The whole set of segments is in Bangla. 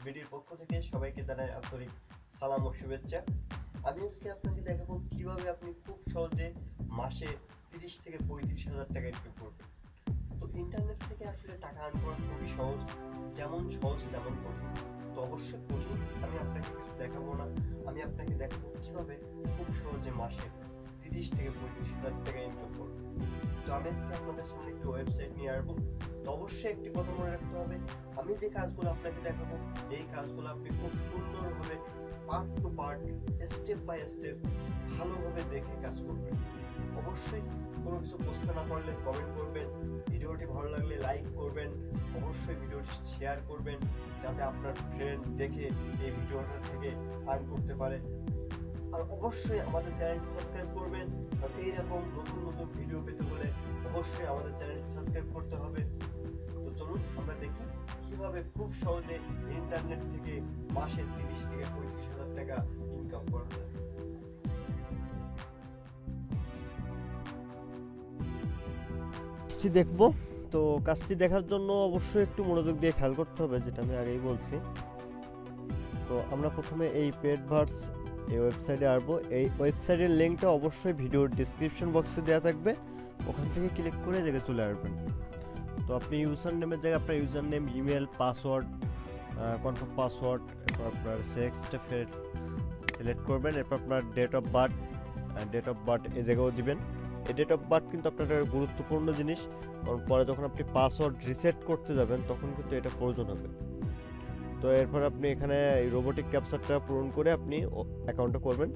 বিডির পক্ষ থেকে সবাইকে জানাই আন্তরিক সালাম ও শুভেচ্ছা। আমি আজকে আপনাকে দেখাবো কিভাবে আপনি খুব সহজে মাসে 30 থেকে 35,000 টাকা ইনকাম করবেন। তো ইন্টারনেট থেকে আসলে টাকা আর্ন করা খুবই সহজ, যেমন সহজ তেমন কঠিন। তো অবশ্যই কঠিন আমি আপনাকে কিছু দেখাবো না, আমি আপনাকে দেখাবো কিভাবে খুব সহজে মাসে 30 থেকে 35,000 টাকা ইনকাম করবেন। তো আমি আজকে আপনাদের সামনে একটি ওয়েবসাইট নিয়ে আসবো। তো অবশ্যই একটি কথা মনে রাখতে হবে, আমি যে কাজগুলো আপনাকে দেখাবো এই কাজগুলো আপনি খুব সুন্দরভাবে part to part, step by step ভালোভাবে দেখে কাজ করবেন। অবশ্যই কোনো কিছু বুঝতে না পারলে কমেন্ট করবেন, ভিডিওটি ভালো লাগলে লাইক করবেন, অবশ্যই ভিডিওটি শেয়ার করবেন যাতে আপনার ফ্রেন্ড দেখে এই ভিডিওটা থেকে আর্ন করতে পারে। আর অবশ্যই আমাদের চ্যানেলটি সাবস্ক্রাইব করবেন, কারণ এইরকম নতুন নতুন ভিডিও পেতে হলে অবশ্যই আমাদের চ্যানেলটি সাবস্ক্রাইব করতে হবে। তো চলুন আমরা দেখি কিভাবে খুব সহজে ইন্টারনেট থেকে মাসে 30 থেকে 35,000 টাকা ইনকাম করা যায়। কাজটি দেখবো। তো কাজটি দেখার জন্য অবশ্যই একটু মনোযোগ দিয়ে খেয়াল করতে হবে, যেটা আমি আগেই বলছি। তো আমরা প্রথমে এই পেডভার্স এই ওয়েবসাইটে আসবো। এই ওয়েবসাইটের লিঙ্কটা অবশ্যই ভিডিওর ডিসক্রিপশন বক্সে দেওয়া থাকবে, ওখান থেকে ক্লিক করে জায়গায় চলে আসবেন। তো আপনি ইউজার নেমের জায়গায় আপনার user name, email, password, confirm password, এরপর আপনার সেক্সটা সিলেক্ট করবেন। এরপর আপনার ডেট অফ বার্থ এই জায়গাও দিবেন। এই ডেট অফ বার্থ কিন্তু আপনার একটা গুরুত্বপূর্ণ জিনিস, কারণ পরে যখন আপনি পাসওয়ার্ড রিসেট করতে যাবেন তখন কিন্তু এটা প্রয়োজন হবে। তো এরপর আপনি এখানে এই রোবোটিক ক্যাপচারটা পূরণ করে আপনি অ্যাকাউন্টটা করবেন।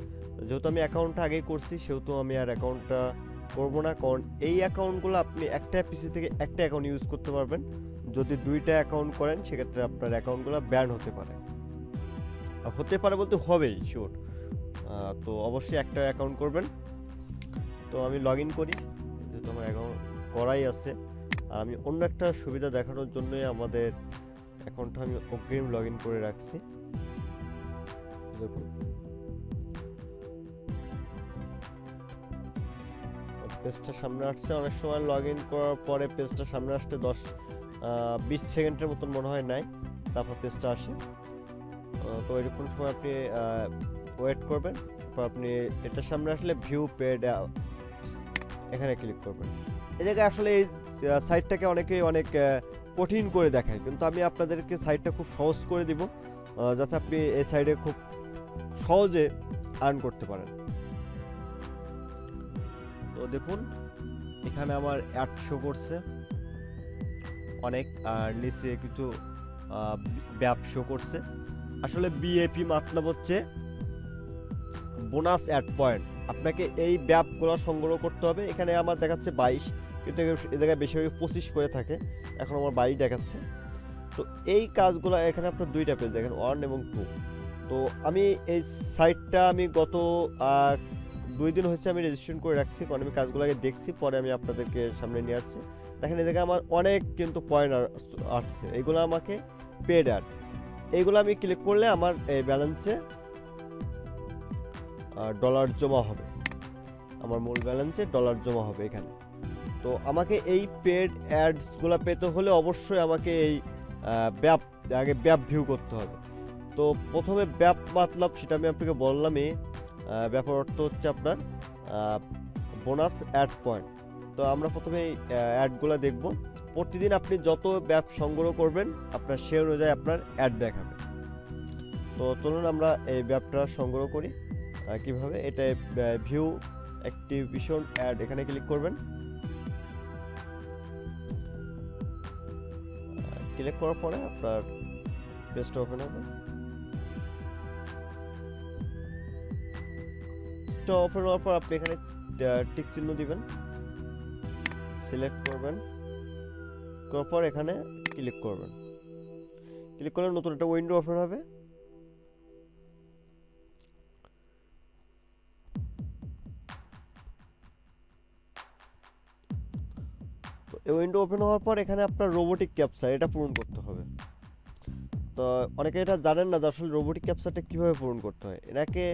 যেহেতু আমি অ্যাকাউন্টটা আগেই করছি সেহেতু আমি আর অ্যাকাউন্টটা করবো না, কারণ এই অ্যাকাউন্টগুলো আপনি একটা পিসি থেকে একটা অ্যাকাউন্ট ইউজ করতে পারবেন। যদি দুইটা অ্যাকাউন্ট করেন সেক্ষেত্রে আপনার অ্যাকাউন্টগুলো ব্যান হতে পারে, বলতে হবেই শিওর। তো অবশ্যই একটা অ্যাকাউন্ট করবেন। তো আমি লগ ইন করি, যেহেতু আমার অ্যাকাউন্ট করাই আছে। আর আমি অন্য একটা সুবিধা দেখানোর জন্যই আমাদের অ্যাকাউন্টটা আমি অগ্রিম লগ ইন করে রাখছি। দেখুন পেজটা সামনে আসছে। অনেক সময় লগ ইন করার পরে পেজটা সামনে আসতে 10-20 সেকেন্ডের মতন মনে হয় নাই, তারপর পেজটা আসে। তো এরকম সময় আপনি ওয়েট করবেন। তারপর আপনি এটার সামনে আসলে ভিউ পেড এখানে ক্লিক করবেন। এই জায়গায় আসলে এই সাইটটাকে অনেকেই অনেক কঠিন করে দেখায়, কিন্তু আমি আপনাদেরকে সাইটটা খুব সহজ করে দিব, যাতে আপনি এই সাইডে খুব সহজে আর্ন করতে পারেন। তো দেখুন এখানে আমার অ্যাড শো করছে অনেক, আর নিচে কিছু ব্যাপ শো করছে। আসলে বিএপি মতলব হচ্ছে বোনাস অ্যাড পয়েন্ট। আপনাকে এই ব্যাপগুলো সংগ্রহ করতে হবে। এখানে আমার দেখাচ্ছে 22, কিন্তু এই জায়গায় বেশিরভাগ 25 করে থাকে, এখন আমার 22 দেখাচ্ছে। তো এই কাজগুলো এখানে আপনার দুইটা পেজ দেখেন, 1 এবং 2। তো আমি এই সাইটটা আমি গত 2 দিন হয়েছে আমি রেজিস্ট্রেশন করে রাখছি, কারণ আমি কাজগুলো আগে দেখছি, পরে আমি আপনাদেরকে সামনে নিয়ে আসছি। দেখেন এই জায়গায় আমার অনেক কিন্তু পয়েন্ট আসছে, এগুলো আমাকে পেড অ্যাড। এইগুলো আমি ক্লিক করলে আমার এই ব্যালেন্সে ডলার জমা হবে, আমার মূল ব্যালেন্সে ডলার জমা হবে এখানে। তো আমাকে এই পেড অ্যাডসগুলো পেতে হলে অবশ্যই আমাকে এই ব্যাপ ভিউ করতে হবে। তো প্রথমে ব্যাপ মতলব সেটা আমি আপনাকে বললামই, ব্যাপার অর্থ হচ্ছে আপনার বোনাস অ্যাড পয়েন্ট। তো আমরা প্রথমে এই অ্যাডগুলো দেখব। প্রতিদিন আপনি যত ব্যাপ সংগ্রহ করবেন আপনার সে অনুযায়ী আপনার অ্যাড দেখাবে। তো চলুন আমরা এই ব্যাপটা সংগ্রহ করি। কিভাবে এটা ভিউ অ্যাক্টিভেশন অ্যাড, এখানে ক্লিক করবেন। ক্লিক করার পরে আপনার পেজটা ওপেন হবে। তো ওপেন হওয়ার পর আপনি এখানে টিক চিহ্ন দিবেন, সিলেক্ট করবেন, করার পর এখানে ক্লিক করবেন। ক্লিক করলে নতুন একটা উইন্ডো ওপেন হবে। তো এই উইন্ডো ওপেন হওয়ার পর এখানে আপনার রোবোটিক ক্যাপচার এটা পূরণ করতে হবে। তো অনেকে এটা জানেন না যে আসলে রোবোটিক ক্যাপচারটা কীভাবে পূরণ করতে হয়। এটাকে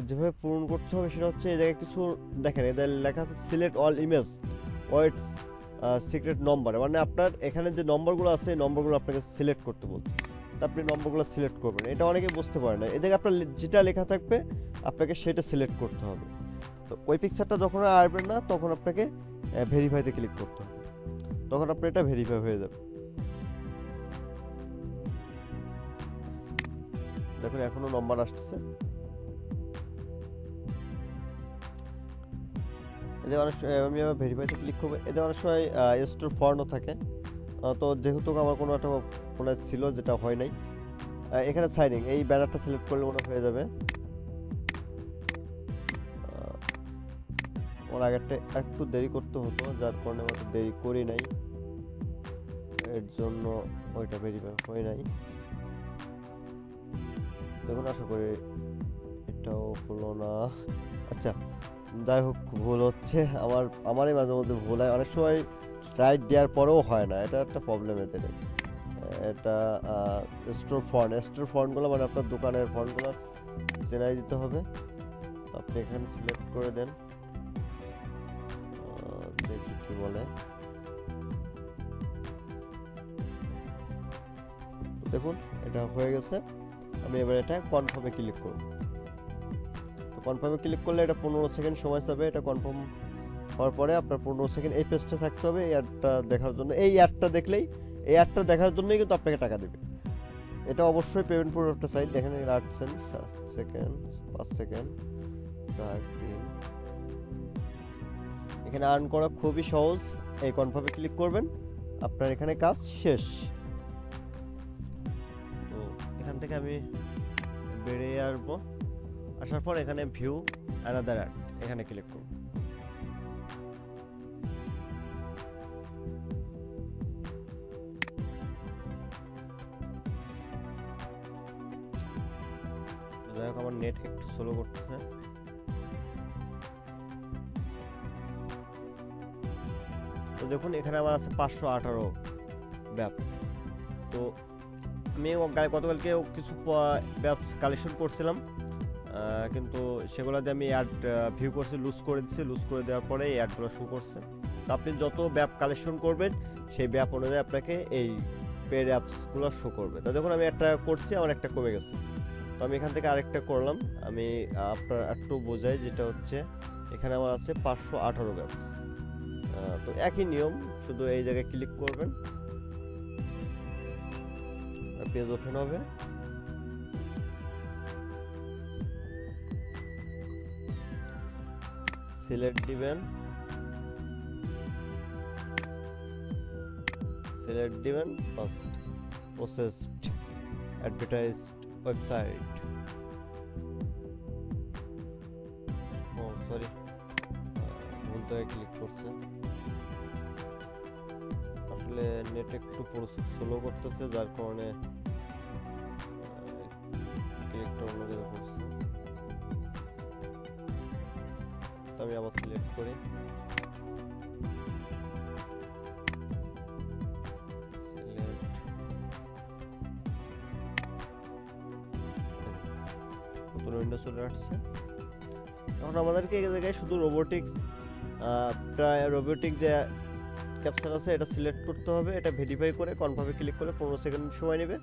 যেভাবে পূরণ করতে হবে সেটা হচ্ছে এই জায়গায় কিছু দেখেন, এদের লেখা আছে select all image weights secret number, মানে আপনার এখানে যে নম্বরগুলো আছে এই নম্বরগুলো আপনাকে সিলেক্ট করতে বলছে। তো আপনি নম্বরগুলো সিলেক্ট করবেন। এটা অনেকে বুঝতে পারে না, এদিকে আপনার যেটা লেখা থাকবে আপনাকে সেটা সিলেক্ট করতে হবে। তো ওই পিকচারটা যখন আসবে না তখন আপনাকে ভেরিফাইতে ক্লিক করতে হবে, তখন আপনার এটা ভেরিফাই হয়ে যাবে। দেখুন এখনো নম্বর আসতেছে। এদের অনেক আমি আবার ভেরিফাইতে ক্লিক করবো। এদের অনেক সময় স্টোর ফর্নও থাকে, তো যেহেতু আমার কোনো একটা ফোনে ছিল যেটা হয় নাই, এখানে সাইনিং এই ব্যানারটা সিলেক্ট করলে মনে হয়ে যাবে। ওর আগেরটা একটু দেরি করতে হতো, যার কারণে অত দেরি করি নাই, এর জন্য ওইটা ভেরিফাই হয় নাই। দেখুন আশা করি এটাও হলো না। আচ্ছা যাই হোক, ভুল হচ্ছে আমারই মাঝে মধ্যে ভুল হয় অনেক সময়, রাইট দেওয়ার পরেও হয় না, এটা একটা প্রবলেম এদের। এটা স্টোর ফন্টগুলো মানে আপনার দোকানের ফন্টগুলো চেনাই দিতে হবে। আপনি এখানে সিলেক্ট করে দেন, দেখি কি বলে। দেখুন এটা হয়ে গেছে, আমি এবার এটা কনফার্মে ক্লিক করব। তো কনফার্মে ক্লিক করলে এটা 15 সেকেন্ড সময় যাবে। এটা কনফার্ম হওয়ার পরে আপনার 15 সেকেন্ড এই পেজটা থাকতে হবে এই অ্যাডটা দেখার জন্য। এই অ্যাডটা দেখলেই, এই অ্যাডটা দেখার জন্যই কিন্তু আপনাকে টাকা দেবে। এটা অবশ্যই পেমেন্ট প্রুফ একটা সাইট। দেখেন 8 সেকেন্ড 5 সেকেন্ড 4 3। এখানে আর্ন করা খুবই সহজ। এই কনফার্মে ক্লিক করবেন, আপনার এখানে কাজ শেষ। তো এখান থেকে আমি বেরিয়ে আসবো, আসার পর এখানে ভিউ অ্যানাদার অ্যাড এখানে ক্লিক করব। যাই হোক আমার নেট একটু স্লো করতেছে। তো দেখুন এখানে আমার আছে 518 ব্যাপস। তো আমি গতকালকে কিছু ব্যাপস কালেকশন করছিলাম, কিন্তু সেগুলো দিয়ে আমি অ্যাড ভিউ করছি, লুজ করে দিচ্ছি। লুজ করে দেওয়ার পরে এই অ্যাডগুলো শো করছে। তো আপনি যত ব্যাপ কালেকশন করবেন সেই ব্যাপ অনুযায়ী আপনাকে এই পেড অ্যাপসগুলো শো করবে। তো দেখুন আমি একটা করছি, আমার একটা কমে গেছে। তো আমি এখান থেকে আরেকটা করলাম, আমি আপনার একটু বোঝাই, যেটা হচ্ছে এখানে আমার আছে 518 ব্যাপস। তো একই নিয়ম, শুধু এই জায়গায় ক্লিক করবেন, পেজ ওপেন হবে। সিলেক্ট দিবেন, ফার্স্ট প্রসেসড অ্যাডভার্টাইজড ওয়েবসাইট। ও সরি, ভুল জায়গায় ক্লিক করছে। আসলে নেট একটু প্রসেস স্লো করতেছে, যার কারণে ক্লিকটা অন্য জায়গায় করছে। তো আমি আবার সিলেক্ট করি, নতুন উইন্ডো চলে আসছে। এখন আমাদেরকে এই জায়গায় শুধু রোবোটিক যে ক্যাপচার আছে এটা সিলেক্ট করতে হবে। এটা ভেরিফাই করে কনফার্মে ক্লিক করলে 15 সেকেন্ড সময় নেবে,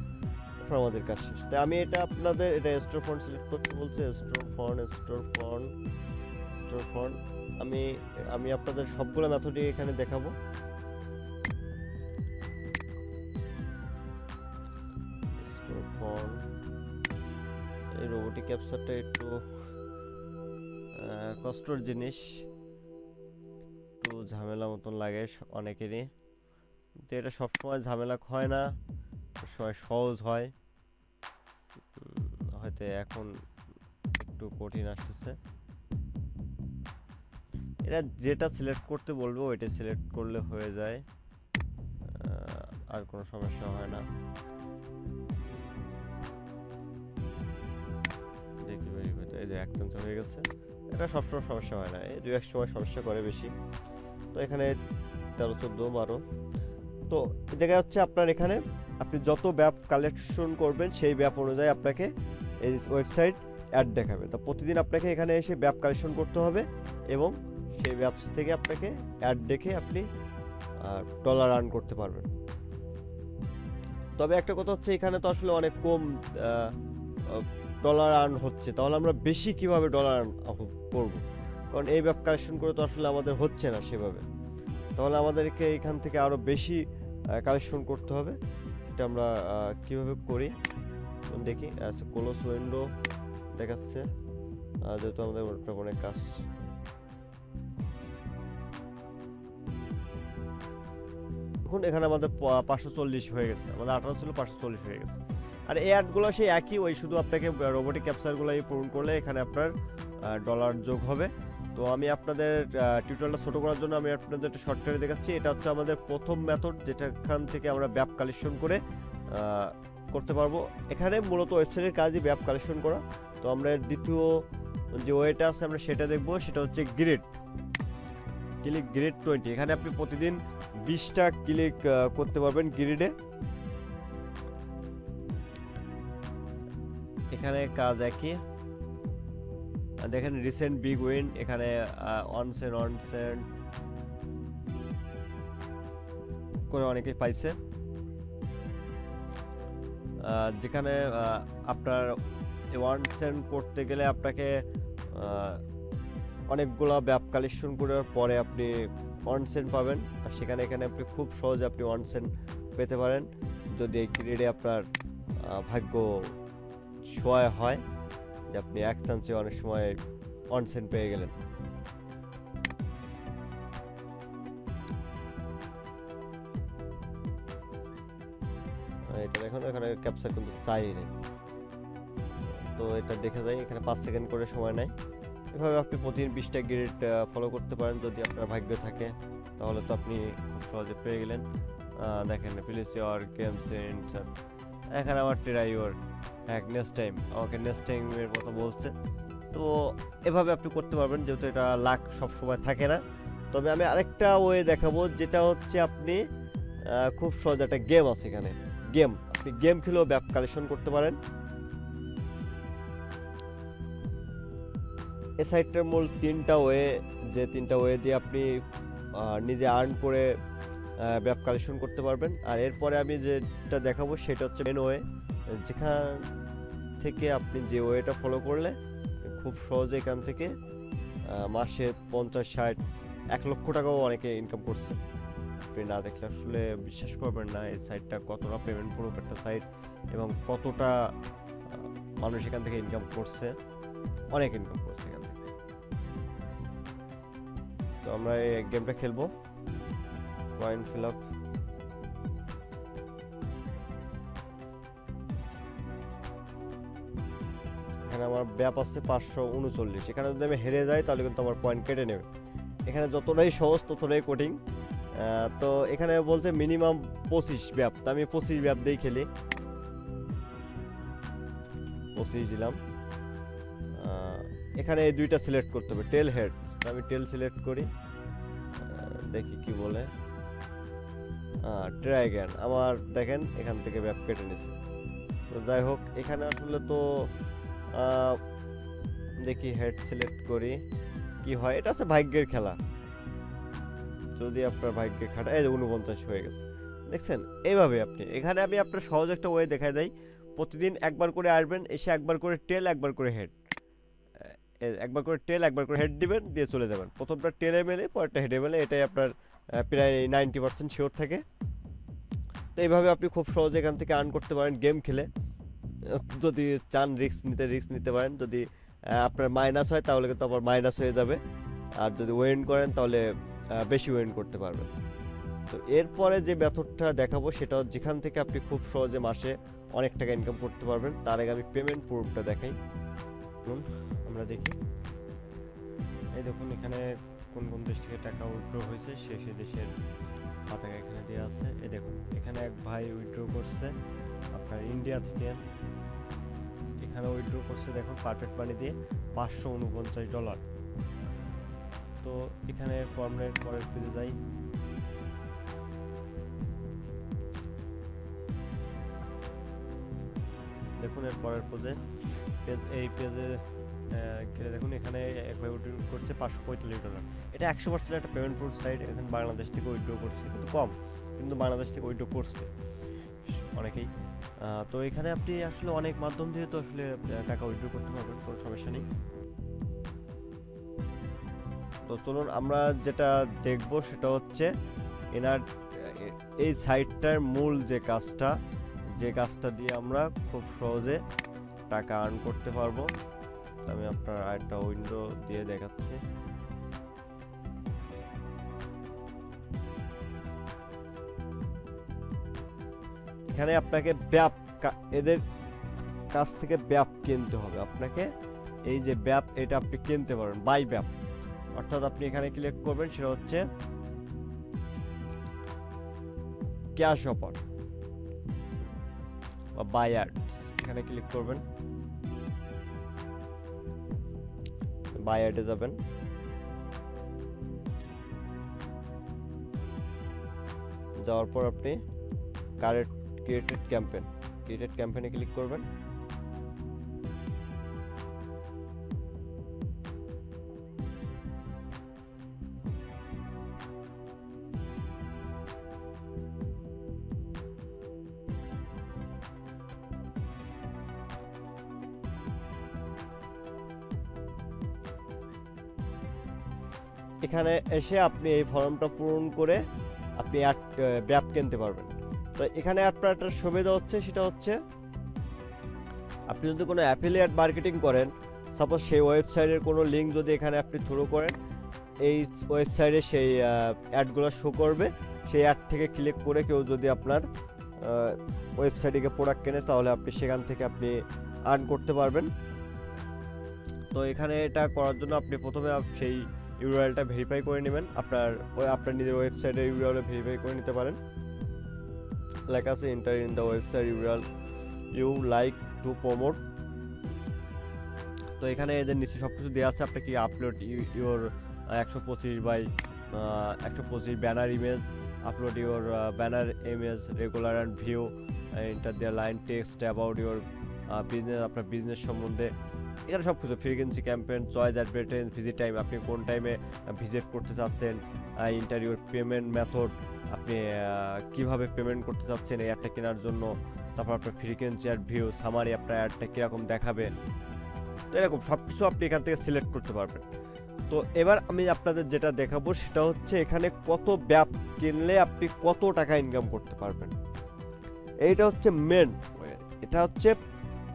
তারপর আমাদের কাজ শেষ। তাই আমি এটা আপনাদের এটা স্টোর ফন্ট সিলেক্ট করতে বলছে। স্টোর ফন্ট আমি আপনাদের সবগুলো মেথডই এখানে দেখাবো। স্টোর ফন্ট, এই রোবোটিক ক্যাপচারটা একটু কষ্টের জিনিস, একটু ঝামেলা মতন লাগে অনেকেরই। তো এটা সবসময় ঝামেলা হয় না, সবসময় সহজ হয়, হয়তো এখন একটু কঠিন আসতেছে। এটা যেটা সিলেক্ট করতে বলবো ওইটা সিলেক্ট করলে হয়ে যায়, আর কোনো সমস্যা হয় না। দেখি এই যে অ্যাকশন হয়ে গেছে। এটা সবসময় সমস্যা হয় না, এই দু এক সময় সমস্যা করে বেশি। তো এখানে 13 14 12। তো এই জায়গায় হচ্ছে আপনার এখানে আপনি যত ব্যাপ কালেকশন করবেন সেই ব্যাপ অনুযায়ী আপনাকে এই ওয়েবসাইট অ্যাড দেখাবে। তো প্রতিদিন আপনাকে এখানে এসে ব্যাপ কালেকশন করতে হবে এবং সেই ব্যাপস থেকে আপনাকে অ্যাড দেখে আপনি ডলার আর্ন করতে পারবেন। তবে একটা কথা হচ্ছে এখানে তো আসলে অনেক কম ডলার আর্ন হচ্ছে, তাহলে আমরা বেশি কিভাবে ডলার আর্ন করব? কারণ এই ব্যাপ কালেকশন করে তো আসলে আমাদের হচ্ছে না সেভাবে, তাহলে আমাদেরকে এখান থেকে আরও বেশি কালেকশন করতে হবে। এটা আমরা কিভাবে করি দেখি। ক্লোজ উইন্ডো দেখাচ্ছে, যেহেতু আমাদের অনেক কাজ। এখন এখানে আমাদের 540 হয়ে গেছে, আমাদের 18 ছিল 540 হয়ে গেছে। আর এই অ্যাডগুলো সেই একই, ওই শুধু আপনাকে রোবোটিক ক্যাপচারগুলো পূরণ করলে এখানে আপনার ডলার যোগ হবে। তো আমি আপনাদের টিউটোরিয়ালটা ছোটো করার জন্য আমি আপনাদের একটা শর্টকাটে দেখাচ্ছি। এটা হচ্ছে আমাদের প্রথম মেথড, যেটাখান থেকে আমরা ব্যাপ কালেকশন করে করতে পারবো। এখানে মূলত ওয়েবসাইটের কাজই ব্যাপ কালেকশন করা। তো আমরা দ্বিতীয় যে ওয়েটা আছে আমরা সেটা দেখবো, সেটা হচ্ছে গ্রিড ক্লিক গ্রিড 20। এখানে আপনি প্রতিদিন 20টা ক্লিক করতে পারবেন গ্রিডে। এখানে কাজ একই, দেখেন রিসেন্ট বিগ উইন, এখানে অনসেন করে অনেকেই পাইছে। যেখানে আপনার ওয়ান সেন্ট করতে গেলে আপনাকে অনেকগুলো ব্যাপ কালেকশন করার পরে আপনি ওয়ান সেন্ট পাবেন। আর সেখানে এখানে আপনি খুব সহজে আপনি ওয়ান সেন্ট পেতে পারেন যদি এই গ্রিডে আপনার ভাগ্য সহায় হয়, যে আপনি এক চান্সে অনেক সময় ওয়ান সেন্ট পেয়ে গেলেন। এটা দেখুন এখানে ক্যাপচার কিন্তু চাই নেই, তো এটা দেখে যায় এখানে 5 সেকেন্ড করে সময় নেয়। এভাবে আপনি প্রতিদিন 20টা গ্রিড ফলো করতে পারেন, যদি আপনার ভাগ্য থাকে তাহলে তো আপনি খুব সহজে পেয়ে গেলেন। দেখেন প্লিজ ইওর গেম সেন্টার, এখানে আমার ট্রাই ইওর নেক্সট টাইম, আমাকে নেক্সট টাইমের কথা বলছে। তো এভাবে আপনি করতে পারবেন, যেহেতু এটা লাক সবসময় থাকে না। তবে আমি আরেকটা ওয়ে দেখাবো, যেটা হচ্ছে আপনি খুব সহজ একটা গেম আছে এখানে, আপনি গেম খেলেও ব্যাপ কালেকশন করতে পারেন। এই সাইটটার মূল 3টা ওয়ে, যে 3টা ওয়ে দিয়ে আপনি নিজে আর্ন করে ব্যাপ কালেকশন করতে পারবেন। আর এরপরে আমি যেটা দেখাবো সেটা হচ্ছে মেন ওয়ে, যেখান থেকে আপনি যে ওয়েটা ফলো করলে খুব সহজে এখান থেকে মাসে 50, 60, 1 লক্ষ টাকাও অনেকে ইনকাম করছে। আপনি না দেখলে আসলে বিশ্বাস করবেন না এই সাইটটা কতটা পেমেন্ট প্রুফ একটা সাইট, এবং কতটা মানুষ এখান থেকে ইনকাম করছে, অনেক ইনকাম করছে এখান থেকে। তো আমরা এই গেমটা খেলবো, কয়েন ফিল আপ। এখানে আমার ব্যাপ আছে 539। এখানে যদি আমি হেরে যাই তাহলে কিন্তু আমার পয়েন্ট কেটে নেবে। এখানে যতটাই সহজ ততটাই কঠিন। তো এখানে বলছে মিনিমাম 25 ব্যাপ, তো আমি 25 ব্যাপ দিয়েই খেলি। 25 দিলাম। এখানে এই দুইটা সিলেক্ট করতে হবে, টেল হেডস, আমি টেল সিলেক্ট করি, দেখি কি বলে। ট্রাই অ্যাগেন, আমার দেখেন এখান থেকে ব্যাপ কেটে নিছে। তো যাই হোক, এখানে আসলে তো দেখি হেড সিলেক্ট করি কি হয়। এটা হচ্ছে ভাগ্যের খেলা, যদি আপনার ভাগ্যে খাটা। এই 49 হয়ে গেছে, দেখছেন। এইভাবে আপনি এখানে আমি আপনার সহজ একটা ওয়ে দেখাই দেই। প্রতিদিন একবার করে আসবেন, এসে একবার করে টেল, একবার করে হেড, একবার করে টেল, একবার করে হেড দিবেন, দিয়ে চলে যাবেন। প্রথমটা টেলে মেলে, পরেরটা হেডে মেলে, এটাই আপনার প্রায় 90% শিওর থাকে। তো এইভাবে আপনি খুব সহজে এখান থেকে আর্ন করতে পারেন গেম খেলে। যদি চান রিস্ক নিতে পারেন। যদি আপনার মাইনাস হয় তাহলে কিন্তু আবার মাইনাস হয়ে যাবে, আর যদি উইন করেন তাহলে বেশি উইন করতে পারবেন। তো এরপরে যে মেথডটা দেখাবো সেটা যেখান থেকে আপনি খুব সহজে মাসে অনেক টাকা ইনকাম করতে পারবেন। তার আগে আমি পেমেন্ট প্রুফটা দেখাই। আমরা দেখি, এই দেখুন এখানে কোন কোন দেশ থেকে টাকা উইথড্র হয়েছে, সে দেশের পতাকা এখানে দেওয়া আছে। এই দেখুন এখানে এক ভাই উইথড্র করছে আপনার ইন্ডিয়া থেকে, এখানে উইথড্র করছে দেখুন পারফেক্ট মানি দিয়ে $549। তো এখানে ফর্মের পরের পেজে যাই, দেখুন এর পরের এই পেজে দেখুন এখানে এক ভাই উইথড্র করছে $545। এটা 100% একটা পেমেন্ট প্রুফ সাইট। এখানে বাংলাদেশ থেকে উইথড্র করছে, কিন্তু কম, কিন্তু বাংলাদেশ থেকে উইথড্র করছে। অনেকেই। তো এখানে আপনি আসলে অনেক মাধ্যম দিয়ে তো আসলে টাকা উইথড্র করতে পারবেন, কোনো সমস্যা নেই। তো চলুন আমরা যেটা দেখব সেটা হচ্ছে এনার এই সাইটটার মূল যে কাজটা দিয়ে আমরা খুব সহজে টাকা আর্ন করতে পারবো। আমি আপনার আরেকটা উইন্ডো দিয়ে দেখাচ্ছি। এখানে আপনাকে এদের কাছ থেকে ব্যাপ কিনতে হবে। আপনাকে এই যে ব্যাপ, এটা আপনি কিনতে পারবেন বাই ব্যাপ, অর্থাৎ আপনি এখানে ক্লিক করবেন, সেটা হচ্ছে ক্যাশ অফার বা বাই অ্যাডস। এখানে ক্লিক করবেন, বাই অ্যাডে যাবেন। যাওয়ার পর আপনি ক্রিয়েটেড ক্যাম্পেইনে ক্লিক করবেন। এখানে এসে আপনি এই ফর্মটা পূরণ করে আপনি ব্যাপ কিনতে পারবেন। তো এখানে আপনার একটা সুবিধা হচ্ছে, সেটা হচ্ছে আপনি যদি কোনো অ্যাফিলিয়েট মার্কেটিং করেন, সাপোজ সেই ওয়েবসাইটের কোনো লিঙ্ক যদি এখানে আপনি থ্রু করেন, এই ওয়েবসাইটে সেই অ্যাডগুলো শো করবে। সেই অ্যাড থেকে ক্লিক করে কেউ যদি আপনার ওয়েবসাইটে প্রোডাক্ট কেনে, তাহলে আপনি সেখান থেকে আপনি আর্ন করতে পারবেন। তো এখানে এটা করার জন্য আপনি প্রথমে সেই ইউআরএলটা ভেরিফাই করে নেবেন। আপনার নিজের ওয়েবসাইটের ইউআরএল ভেরিফাই করে নিতে পারেন। লেখা আছে enter in the website URL you like to promote. তো এখানে এদের নিচে সব কিছু দেওয়া আছে। আপনি কি upload your 125 banner image, upload your banner image regular and view enter their line text about your business, আপনার বিজনেস সম্বন্ধে। এখানে সব কিছু frequency campaign, choice advertise, visit time, আপনি কোন টাইমে ভিজিট করতে চাচ্ছেন, ইন্টারভিউর পেমেন্ট মেথড, আপনি কিভাবে পেমেন্ট করতে চাচ্ছেন এই অ্যাডটা কেনার জন্য, তারপর আপনার ফ্রিকোয়েন্সি আর ভিউ সামারি, আপনার অ্যাডটা কীরকম দেখাবে, তো এরকম সব কিছু আপনি এখান থেকে সিলেক্ট করতে পারবেন। তো এবার আমি আপনাদের যেটা দেখাবো সেটা হচ্ছে এখানে কত ব্যাপ কিনলে আপনি কত টাকা ইনকাম করতে পারবেন। এইটা হচ্ছে মেন, এটা হচ্ছে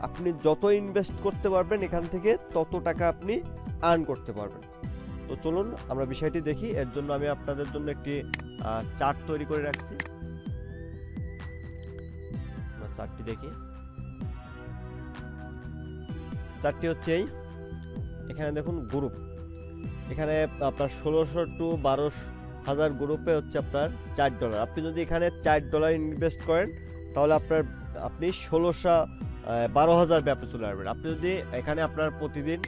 আপনি যত ইনভেস্ট করতে পারবেন এখান থেকে তত টাকা আপনি আর্ন করতে পারবেন। তো চলুন আমরা বিষয়টি দেখি। এর জন্য আমি আপনাদের জন্য একটি চার্ট তৈরি করে রাখছি। আমরা চার্টটি দেখি। চার্টটি হচ্ছে এখানে দেখুন গ্রুপ, এখানে আপনার 1600 টু 12,000 গ্রুপে হচ্ছে আপনার $4। আপনি যদি এখানে $4 ইনভেস্ট করেন তাহলে আপনি 12,000 ব্যাপে চলে আসবেন। আপনি যদি এখানে আপনার প্রতিদিন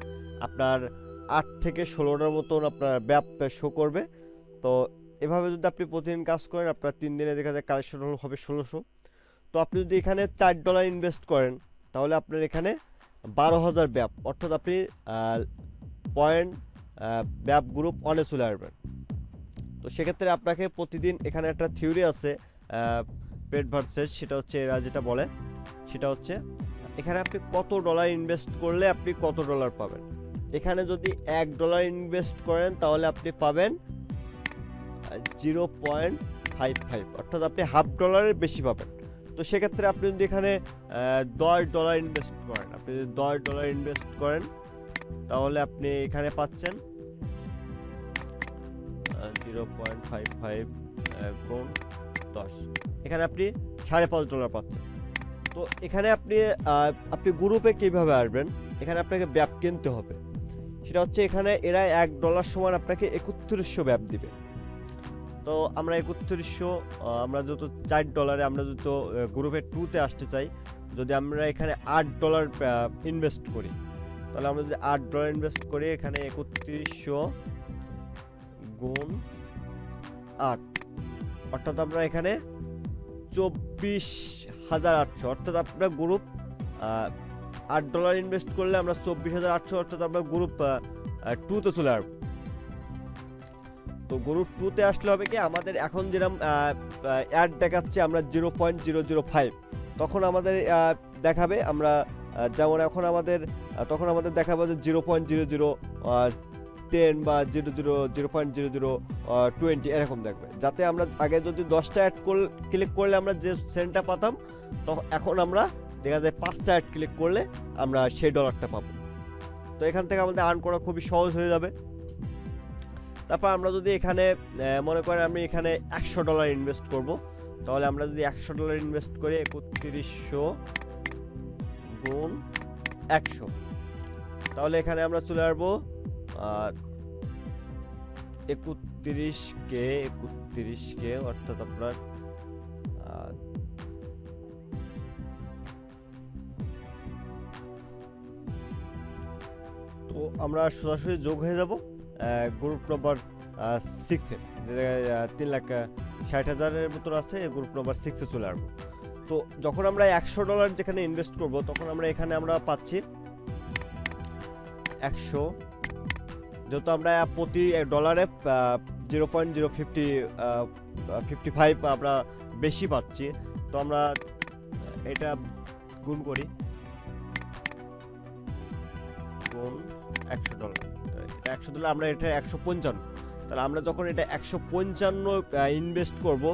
আপনার 8 থেকে 16টার মতন আপনার ব্যাপ শো করবে। তো এভাবে যদি আপনি প্রতিদিন কাজ করেন, আপনার 3 দিনে দেখা যায় কালেকশন হবে 1600। তো আপনি যদি এখানে $4 ইনভেস্ট করেন তাহলে আপনার এখানে 12,000 ব্যাপ, অর্থাৎ আপনি ব্যাপ গ্রুপ অনে চলে আসবেন। তো সেক্ষেত্রে আপনাকে প্রতিদিন এখানে একটা থিওরি আছে পেড ভার্সেস, সেটা হচ্ছে এরা যেটা বলে সেটা হচ্ছে এখানে আপনি কত ডলার ইনভেস্ট করলে আপনি কত ডলার পাবেন। এখানে যদি $1 ইনভেস্ট করেন তাহলে আপনি পাবেন 0.55, অর্থাৎ আপনি $0.5 বেশি পাবেন। তো সেক্ষেত্রে আপনি যদি এখানে $10 ইনভেস্ট করেন, আপনি যদি $10 ইনভেস্ট করেন তাহলে আপনি এখানে পাচ্ছেন 0.55 গুণ 10, এখানে আপনি $5.5 পাচ্ছেন। তো এখানে আপনি গ্রুপে কিভাবে আসবেন, এখানে আপনাকে ব্যাপ কিনতে হবে। সেটা হচ্ছে এখানে এরা $1 সমান আপনাকে 3100 ব্যাপ দিবে। তো আমরা 3100, আমরা যত $4 আমরা যত গ্রুপে 2তে আসতে চাই, যদি আমরা এখানে $8 ইনভেস্ট করি, তাহলে আমরা যদি $8 ইনভেস্ট করি এখানে 3100 গুণ 8, অর্থাৎ আমরা এখানে 24,800, অর্থাৎ আপনার গ্রুপ $8 ইনভেস্ট করলে আমরা 24,800, অর্থাৎ আমরা গ্রুপ 2তে চলে আসবো। তো গ্রুপ 2তে আসলে হবে কি, আমাদের এখন যেরকম অ্যাড দেখাচ্ছে আমরা 0.005, তখন আমাদের দেখাবে আমরা যেমন এখন আমাদের তখন আমাদের দেখাবে যে 0.00 10 বা 0.0020 এরকম দেখবে, যাতে আমরা আগে যদি 10টা অ্যাড ক্লিক করলে আমরা যে সেন্টটা পাতাম, তখন এখন আমরা দেখা যায় 5টা অ্যাড ক্লিক করলে আমরা সেই ডলারটা পাবো। তো এখান থেকে আমাদের আর্ন করা খুবই সহজ হয়ে যাবে। তারপর আমরা যদি এখানে মনে করেন আমি এখানে $100 ইনভেস্ট করব, তাহলে আমরা যদি $100 ইনভেস্ট করি 3100 গুণ 100, তাহলে এখানে আমরা চলে আসবো 31K অর্থাৎ আপনার তো আমরা সরাসরি যোগ হয়ে যাব গ্রুপ নম্বর 6-এ, যে 3,60,000-এর ভিতর আছে, গ্রুপ নম্বর 6-এ চলে আসবো। তো যখন আমরা $100 যেখানে ইনভেস্ট করব, তখন আমরা এখানে আমরা পাচ্ছি 100, যেহেতু আমরা প্রতি ডলারে 0.055 আমরা বেশি পাচ্ছি, তো আমরা এটা গুণ করি গুণ $100, এটা $100, আমরা এটা 155, তাহলে আমরা যখন এটা 155 ইনভেস্ট করব,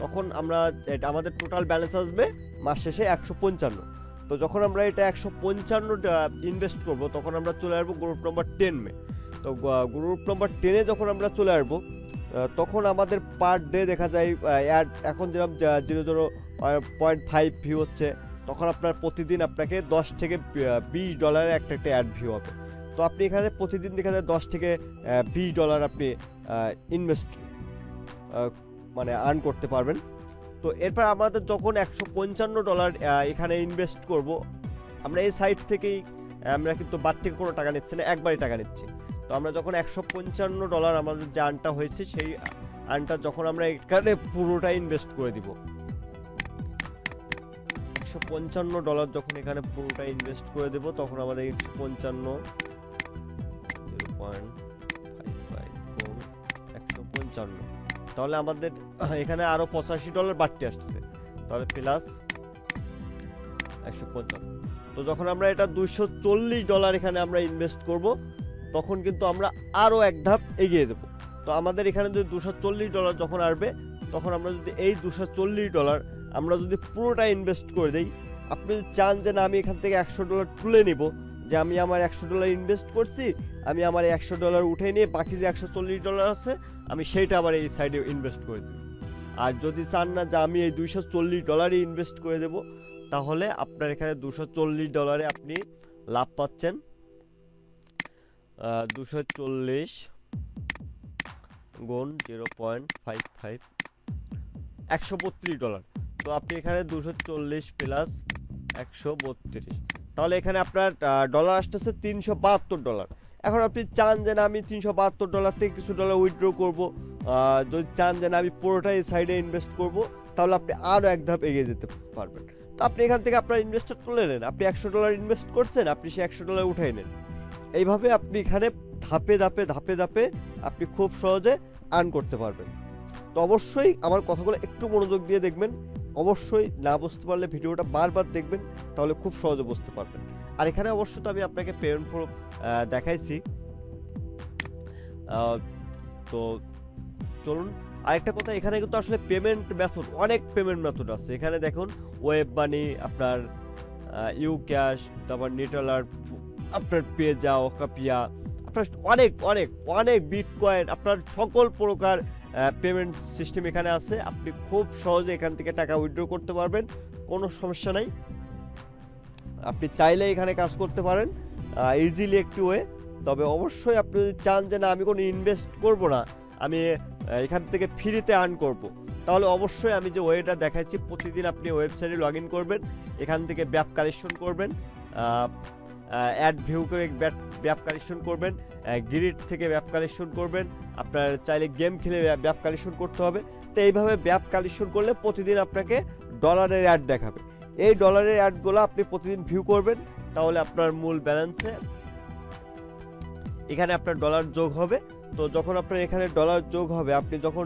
তখন আমরা এটা আমাদের টোটাল ব্যালেন্স আসবে মাস শেষে 155। তো যখন আমরা এটা 155 ইনভেস্ট করব, তখন আমরা চলে আসবো গ্রুপ নম্বর 10-এ। তো গ্রুপ নম্বর 10-এ যখন আমরা চলে আসবো, তখন আমাদের পার ডে দেখা যায় অ্যাড এখন যেরকম 0.5 ভিউ হচ্ছে, তখন আপনার প্রতিদিন আপনাকে 10 থেকে $20 একটা অ্যাড ভিউ হবে। তো আপনি এখানে প্রতিদিন দেখা যায় 10 থেকে $20 আপনি ইনভেস্ট মানে আর্ন করতে পারবেন। তো এরপর আমাদের যখন $155 এখানে ইনভেস্ট করব, আমরা এই সাইট থেকেই আমরা কিন্তু বার থেকে কোনো টাকা নিচ্ছি না, একবারই টাকা নিচ্ছি। তো আমরা যখন $155 আমাদের যে আর্নটা হয়েছে, সেই আর্নটা যখন আমরা এখানে পুরোটা ইনভেস্ট করে দিব, $155 যখন এখানে পুরোটা ইনভেস্ট করে দেব, তখন আমাদের 155 0.55 তাহলে আমাদের এখানে আরো $85 বাড়তি আসছে, তাহলে প্লাস 155। তো যখন আমরা এটা $240 এখানে আমরা ইনভেস্ট করব, তখন কিন্তু আমরা আরো এক ধাপ এগিয়ে দেব। তো আমাদের এখানে যদি $240 যখন আসবে, তখন আমরা যদি এই $240 আমরা যদি পুরোটা ইনভেস্ট করে দেই, আপনি যদি চান যে না আমি এখান থেকে $100 তুলে নিব, যে আমি আমার $100 ইনভেস্ট করছি, আমি আমার $100 উঠে নিয়ে বাকি যে $140 আছে আমি সেইটা আবার এই সাইডে ইনভেস্ট করে দেব। আর যদি চান না যে আমি এই $240 ইনভেস্ট করে দেব, তাহলে আপনার এখানে $240 আপনি লাভ পাচ্ছেন 240 গুণ 0.55 $132। তো আপনি এখানে 240 প্লাস 132, তাহলে এখানে আপনার ডলার আসতেছে $372। এখন আপনি চান যে না আমি $372 থেকে কিছু ডলার উইথড্র করব, যদি চান যে না আমি পুরোটাই সাইডে ইনভেস্ট করব, তাহলে আপনি আরও এক ধাপ এগিয়ে যেতে পারবেন। তো আপনি এখান থেকে আপনার ইনভেস্টটা তুলে নেন, আপনি $100 ইনভেস্ট করছেন, আপনি সেই $100 উঠাই নেন। এইভাবে আপনি এখানে ধাপে ধাপে আপনি খুব সহজে আর্ন করতে পারবেন। তো অবশ্যই আমার কথাগুলো একটু মনোযোগ দিয়ে দেখবেন, অবশ্যই না বুঝতে পারলে ভিডিওটা বারবার দেখবেন, তাহলে খুব সহজে বুঝতে পারবেন। আর এখানে অবশ্য তো আমি আপনাকে পেমেন্ট প্রুফ দেখাইছি। তো চলুন আরেকটা কথা, এখানে কিন্তু আসলে পেমেন্ট মেথড, অনেক পেমেন্ট মেথড আছে। এখানে দেখুন ওয়েব মানি, আপনার ইউ ক্যাশ, তারপর নেটওয়ালার, আপনার পেজাও, কাপিয়া, আপনার অনেক বিটকয়েন, আপনার সকল প্রকার পেমেন্ট সিস্টেম এখানে আছে। আপনি খুব সহজে এখান থেকে টাকা উইথড্র করতে পারবেন, কোনো সমস্যা নাই। আপনি চাইলে এখানে কাজ করতে পারেন ইজিলি একটি ওয়ে। তবে অবশ্যই আপনি যদি চান যে না আমি কোনো ইনভেস্ট করব না, আমি এখান থেকে ফ্রিতে আর্ন করব, তাহলে অবশ্যই আমি যে ওয়েটা দেখাচ্ছি, প্রতিদিন আপনি ওয়েবসাইটে লগ ইন করবেন, এখান থেকে ব্যাপ কালেকশন করবেন, অ্যাড ভিউ করে ব্যাপ কালেকশন করবেন, গ্রিড থেকে ব্যাপ কালেকশন করবেন, আপনার চাইলে গেম খেলে ব্যাপ কালেকশন করতে হবে। তো এইভাবে ব্যাপ কালেকশন করলে প্রতিদিন আপনাকে ডলারের অ্যাড দেখাবে। এই ডলারের অ্যাডগুলো আপনি প্রতিদিন ভিউ করবেন, তাহলে আপনার মূল ব্যালেন্সে এখানে আপনার ডলার যোগ হবে। তো যখন আপনার এখানে ডলার যোগ হবে, আপনি যখন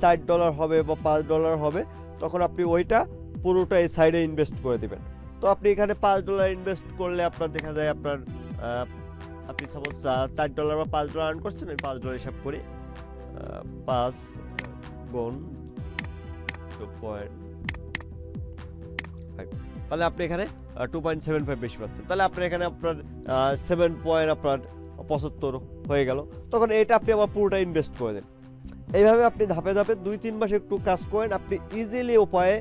$4 হবে বা $5 হবে, তখন আপনি ওইটা পুরোটা এই সাইডে ইনভেস্ট করে দিবেন। তো আপনি এখানে $5 ইনভেস্ট করলে আপনার দেখা যায় আপনার আপনি সাপোজ $4 বা $5 আর্ন করছেন, আমি $5 হিসাব করি, 5 গুণ 2.5, তাহলে আপনি এখানে 2.75 বেশি পাচ্ছেন। তাহলে আপনার এখানে আপনার 7.75 হয়ে গেল। তখন এটা আপনি আবার পুরোটা ইনভেস্ট করে দেন। এইভাবে আপনি ধাপে ধাপে 2-3 মাস একটু কাজ করেন, আপনি ইজিলি উপায়ে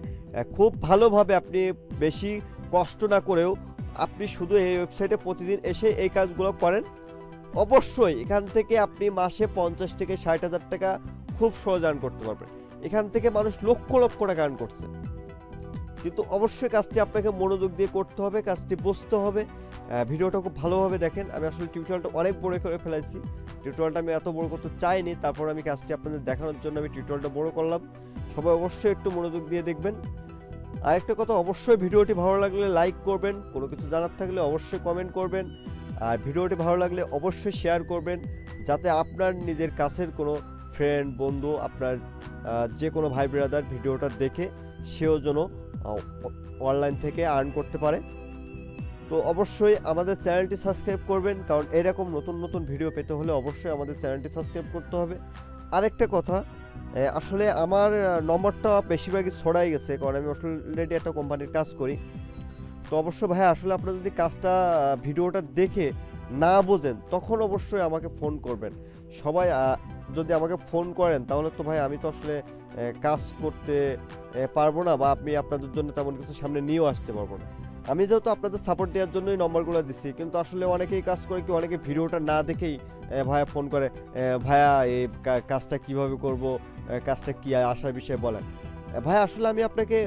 খুব ভালোভাবে আপনি বেশি কষ্ট না করেও আপনি শুধু এই ওয়েবসাইটে প্রতিদিন এসে এই কাজগুলো করেন, অবশ্যই এখান থেকে আপনি মাসে 50 থেকে 60,000 টাকা খুব সহজ আর্ন করতে পারবেন। এখান থেকে মানুষ লক্ষ লক্ষ টাকা আর্ন করছে, কিন্তু অবশ্যই কাজটি আপনাকে মনোযোগ দিয়ে করতে হবে, কাজটি বুঝতে হবে। ভিডিওটা খুব ভালোভাবে দেখেন। আমি আসলে টিউটোরিয়ালটা অনেক বড় করে ফেলেছি, টিউটোরিয়ালটা আমি এত বড় করতে চাইনি, তারপর আমি কাজটি আপনাদের দেখানোর জন্য আমি টিউটোরিয়ালটা বড় করলাম। সবাই অবশ্যই একটু মনোযোগ দিয়ে দেখবেন। আরেকটা কথা, অবশ্যই ভিডিওটি ভালো লাগলে লাইক করবেন, কোনো কিছু জানার থাকলে অবশ্যই কমেন্ট করবেন, আর ভিডিওটি ভালো লাগলে অবশ্যই শেয়ার করবেন, যাতে আপনার নিজের কাছের কোনো ফ্রেন্ড, বন্ধু, আপনার যে কোনো ভাই ব্রাদার ভিডিওটা দেখে সেও যেন অনলাইন থেকে আর্ন করতে পারে। তো অবশ্যই আমাদের চ্যানেলটি সাবস্ক্রাইব করবেন, কারণ এরকম নতুন নতুন ভিডিও পেতে হলে অবশ্যই আমাদের চ্যানেলটি সাবস্ক্রাইব করতে হবে। আরেকটা কথা, আসলে আমার নম্বরটা বেশিরভাগই ছড়াই গেছে, কারণ আমি অলরেডি একটা কোম্পানির কাজ করি। তো অবশ্যই ভাই, আসলে আপনারা যদি কাজটা ভিডিওটা দেখে না বোঝেন তখন অবশ্যই আমাকে ফোন করবেন। সবাই যদি আমাকে ফোন করেন তাহলে তো ভাই আমি তো আসলে কাজ করতে পারবো না, বা আমি আপনাদের জন্য তেমন কিছু সামনে নিয়েও আসতে পারবো না। আমি যেহেতু আপনাদের সাপোর্ট দেওয়ার জন্যই নম্বরগুলো দিচ্ছি, কিন্তু আসলে অনেকেই কাজ করে কি, অনেকে ভিডিওটা না দেখেই ভাইয়া ফোন করে, ভাইয়া এই কাজটা কিভাবে করব, কাজটা কি আসার বিষয়ে বলেন। ভাই আসলে আমি আপনাকে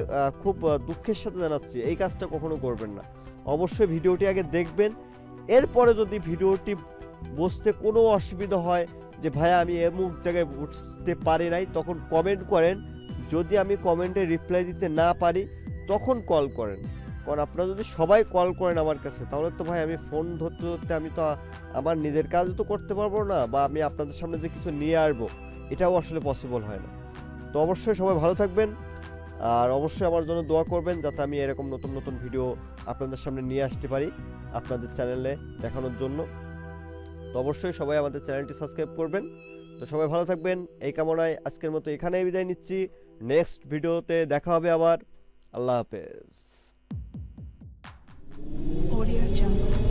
খুব দুঃখের সাথে জানাচ্ছি, এই কাজটা কখনো করবেন না। অবশ্যই ভিডিওটি আগে দেখবেন, এরপরে যদি ভিডিওটি বুঝতে কোনো অসুবিধা হয় যে ভাইয়া আমি এমুক জায়গায় বুঝতে পারি নাই, তখন কমেন্ট করেন। যদি আমি কমেন্টে রিপ্লাই দিতে না পারি তখন কল করেন, কারণ আপনারা যদি সবাই কল করেন আমার কাছে তাহলে তো ভাই আমি ফোন ধরতে ধরতে আমি তো আমার নিজের কাজ তো করতে পারবো না, বা আমি আপনাদের সামনে যে কিছু নিয়ে আসবো এটাও আসলে পসিবল হয় না। তো অবশ্যই সবাই ভালো থাকবেন, আর অবশ্যই আমার জন্য দোয়া করবেন যাতে আমি এরকম নতুন নতুন ভিডিও আপনাদের সামনে নিয়ে আসতে পারি আপনাদের চ্যানেলে দেখানোর জন্য। তো অবশ্যই সবাই আমাদের চ্যানেলটি সাবস্ক্রাইব করবেন। তো সবাই ভালো থাকবেন, এই কামনায় আজকের মতো এখানেই বিদায় নিচ্ছি। নেক্সট ভিডিওতে দেখা হবে আবার। আল্লাহ হাফেজ। Audio Jungle.